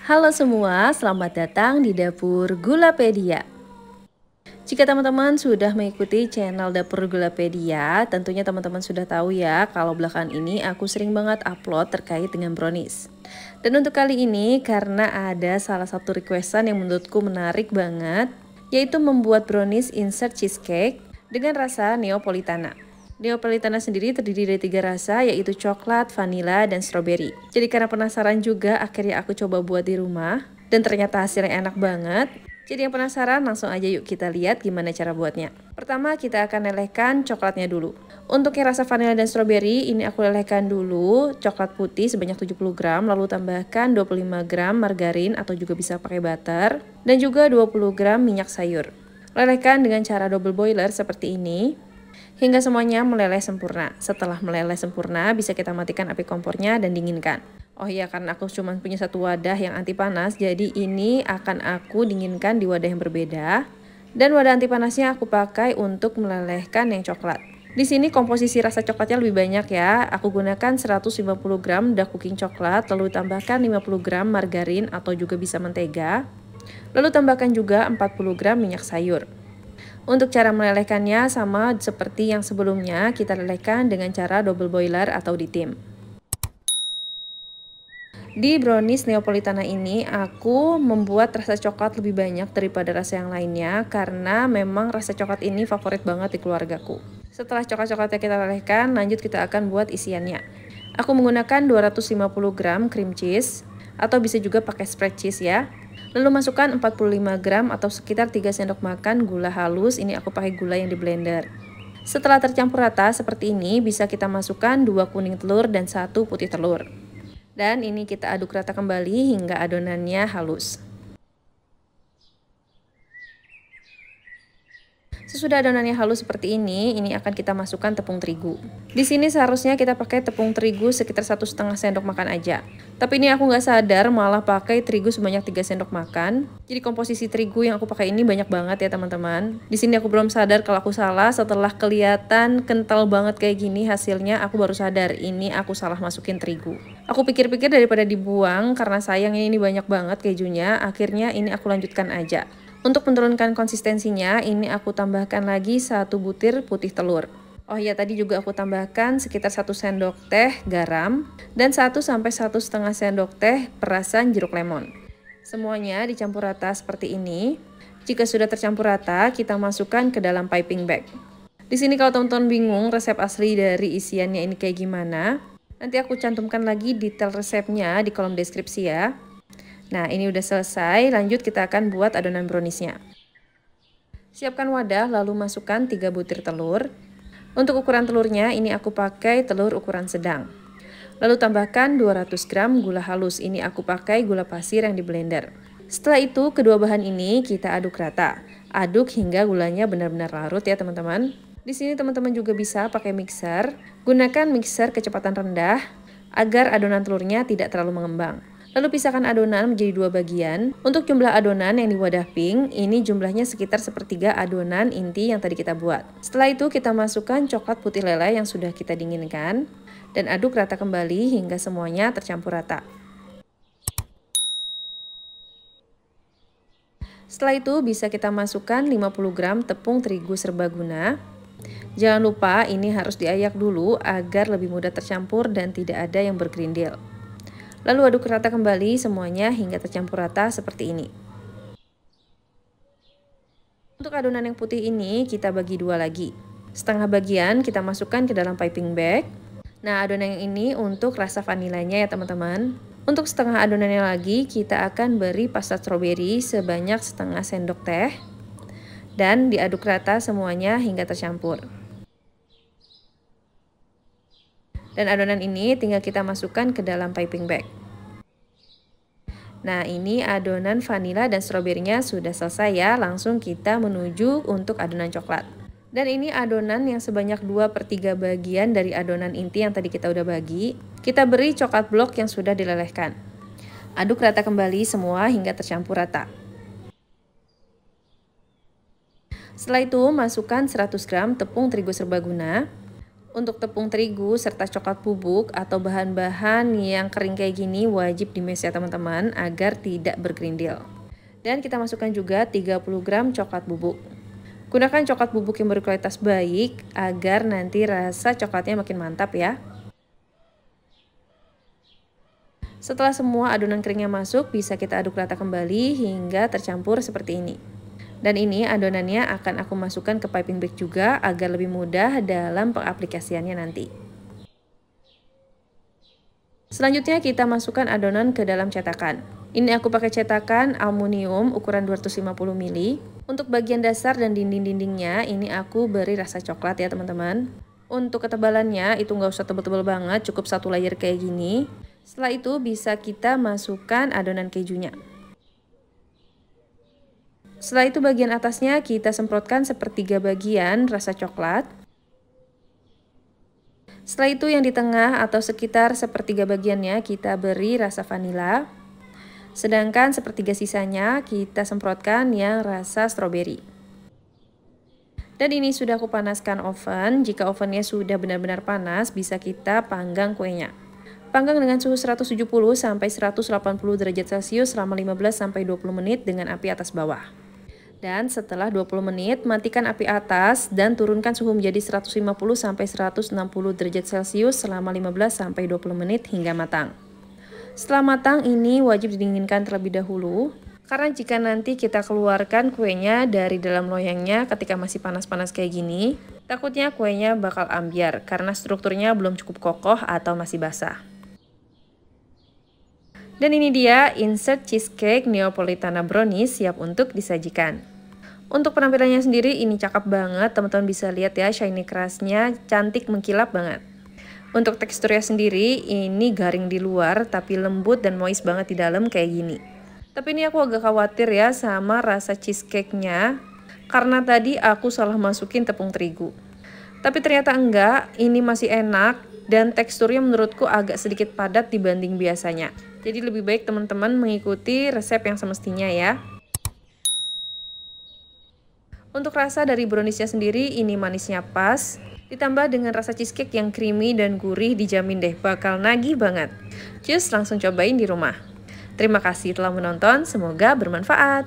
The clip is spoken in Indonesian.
Halo semua, selamat datang di Dapur Gulapedia. Jika teman-teman sudah mengikuti channel Dapur Gulapedia, tentunya teman-teman sudah tahu ya kalau belakangan ini aku sering banget upload terkait dengan brownies. Dan untuk kali ini karena ada salah satu requestan yang menurutku menarik banget, yaitu membuat brownies insert cheesecake dengan rasa Neapolitana. Neapolitana sendiri terdiri dari 3 rasa, yaitu coklat, vanila, dan strawberry. Jadi karena penasaran juga, akhirnya aku coba buat di rumah. Dan ternyata hasilnya enak banget. Jadi yang penasaran, langsung aja yuk kita lihat gimana cara buatnya. Pertama, kita akan lelehkan coklatnya dulu. Untuk yang rasa vanila dan strawberry, ini aku lelehkan dulu coklat putih sebanyak 70 gram, lalu tambahkan 25 gram margarin atau juga bisa pakai butter, dan juga 20 gram minyak sayur. Lelehkan dengan cara double boiler seperti ini, hingga semuanya meleleh sempurna. Setelah meleleh sempurna, bisa kita matikan api kompornya dan dinginkan. Oh iya, karena aku cuma punya satu wadah yang anti panas, jadi ini akan aku dinginkan di wadah yang berbeda. Dan wadah anti panasnya aku pakai untuk melelehkan yang coklat. Di sini komposisi rasa coklatnya lebih banyak ya. Aku gunakan 150 gram dark cooking coklat, lalu tambahkan 50 gram margarin atau juga bisa mentega. Lalu tambahkan juga 40 gram minyak sayur. Untuk cara melelehkannya sama seperti yang sebelumnya, kita lelehkan dengan cara double boiler atau ditim. Di brownies Neapolitana ini, aku membuat rasa coklat lebih banyak daripada rasa yang lainnya karena memang rasa coklat ini favorit banget di keluargaku. Setelah coklat-coklatnya kita lelehkan, lanjut kita akan buat isiannya. Aku menggunakan 250 gram cream cheese atau bisa juga pakai spread cheese ya. Lalu masukkan 45 gram atau sekitar 3 sendok makan gula halus, ini aku pakai gula yang di blender. Setelah tercampur rata seperti ini, bisa kita masukkan 2 kuning telur dan 1 putih telur. Dan ini kita aduk rata kembali hingga adonannya halus. Sesudah adonannya halus seperti ini akan kita masukkan tepung terigu. Di sini seharusnya kita pakai tepung terigu sekitar 1,5 sendok makan aja. Tapi ini aku nggak sadar malah pakai terigu sebanyak 3 sendok makan. Jadi komposisi terigu yang aku pakai ini banyak banget ya teman-teman. Di sini aku belum sadar kalau aku salah, setelah kelihatan kental banget kayak gini hasilnya aku baru sadar ini aku salah masukin terigu. Aku pikir-pikir daripada dibuang karena sayang ini banyak banget kejunya, akhirnya ini aku lanjutkan aja. Untuk menurunkan konsistensinya, ini aku tambahkan lagi 1 butir putih telur. Oh iya, tadi juga aku tambahkan sekitar 1 sendok teh garam dan 1–1,5 sendok teh perasan jeruk lemon. Semuanya dicampur rata seperti ini. Jika sudah tercampur rata, kita masukkan ke dalam piping bag. Di sini kalau teman-teman bingung resep asli dari isiannya ini kayak gimana, nanti aku cantumkan lagi detail resepnya di kolom deskripsi ya. Nah, ini udah selesai, lanjut kita akan buat adonan browniesnya. Siapkan wadah, lalu masukkan 3 butir telur. Untuk ukuran telurnya, ini aku pakai telur ukuran sedang. Lalu tambahkan 200 gram gula halus, ini aku pakai gula pasir yang di blender. Setelah itu, kedua bahan ini kita aduk rata. Aduk hingga gulanya benar-benar larut ya teman-teman. Di sini teman-teman juga bisa pakai mixer. Gunakan mixer kecepatan rendah agar adonan telurnya tidak terlalu mengembang. Lalu pisahkan adonan menjadi 2 bagian. Untuk jumlah adonan yang di wadah pink, ini jumlahnya sekitar sepertiga adonan inti yang tadi kita buat. Setelah itu kita masukkan coklat putih leleh yang sudah kita dinginkan. Dan aduk rata kembali hingga semuanya tercampur rata. Setelah itu bisa kita masukkan 50 gram tepung terigu serbaguna. Jangan lupa ini harus diayak dulu agar lebih mudah tercampur dan tidak ada yang bergerindil. Lalu aduk rata kembali semuanya hingga tercampur rata seperti ini. Untuk adonan yang putih ini kita bagi 2 lagi. Setengah bagian kita masukkan ke dalam piping bag. Nah, adonan yang ini untuk rasa vanilanya ya teman-teman. Untuk setengah adonannya lagi kita akan beri pasta stroberi sebanyak setengah sendok teh. Dan diaduk rata semuanya hingga tercampur. Dan adonan ini tinggal kita masukkan ke dalam piping bag. Nah, ini adonan vanila dan stroberinya sudah selesai ya. Langsung kita menuju untuk adonan coklat. Dan ini adonan yang sebanyak 2/3 bagian dari adonan inti yang tadi kita udah bagi. Kita beri coklat blok yang sudah dilelehkan. Aduk rata kembali semua hingga tercampur rata. Setelah itu masukkan 100 gram tepung terigu serbaguna. Untuk tepung terigu serta coklat bubuk atau bahan-bahan yang kering kayak gini wajib di-mash ya teman-teman agar tidak bergerindil. Dan kita masukkan juga 30 gram coklat bubuk. Gunakan coklat bubuk yang berkualitas baik agar nanti rasa coklatnya makin mantap ya. Setelah semua adonan keringnya masuk, bisa kita aduk rata kembali hingga tercampur seperti ini. Dan ini adonannya akan aku masukkan ke piping bag juga agar lebih mudah dalam pengaplikasiannya nanti. Selanjutnya kita masukkan adonan ke dalam cetakan. Ini aku pakai cetakan aluminium ukuran 250 ml. Untuk bagian dasar dan dinding-dindingnya ini aku beri rasa coklat ya teman-teman. Untuk ketebalannya itu nggak usah tebal-tebal banget, cukup 1 layer kayak gini. Setelah itu bisa kita masukkan adonan kejunya. Setelah itu bagian atasnya kita semprotkan sepertiga bagian rasa coklat. Setelah itu yang di tengah atau sekitar sepertiga bagiannya kita beri rasa vanila. Sedangkan sepertiga sisanya kita semprotkan yang rasa stroberi. Dan ini sudah aku panaskan oven. Jika ovennya sudah benar-benar panas bisa kita panggang kuenya. Panggang dengan suhu 170 sampai 180 derajat Celcius selama 15 sampai 20 menit dengan api atas bawah. Dan setelah 20 menit, matikan api atas dan turunkan suhu menjadi 150 sampai 160 derajat Celcius selama 15 sampai 20 menit hingga matang. Setelah matang, ini wajib didinginkan terlebih dahulu. Karena jika nanti kita keluarkan kuenya dari dalam loyangnya ketika masih panas-panas kayak gini, takutnya kuenya bakal ambyar karena strukturnya belum cukup kokoh atau masih basah. Dan ini dia insert cheesecake Neapolitana brownie siap untuk disajikan. Untuk penampilannya sendiri ini cakep banget, teman-teman bisa lihat ya shiny crust-nya cantik mengkilap banget. Untuk teksturnya sendiri ini garing di luar tapi lembut dan moist banget di dalam kayak gini. Tapi ini aku agak khawatir ya sama rasa cheesecake-nya karena tadi aku salah masukin tepung terigu. Tapi ternyata enggak, ini masih enak dan teksturnya menurutku agak sedikit padat dibanding biasanya. Jadi lebih baik teman-teman mengikuti resep yang semestinya ya. Untuk rasa dari browniesnya sendiri ini manisnya pas, ditambah dengan rasa cheesecake yang creamy dan gurih dijamin deh bakal nagih banget. Just langsung cobain di rumah. Terima kasih telah menonton, semoga bermanfaat.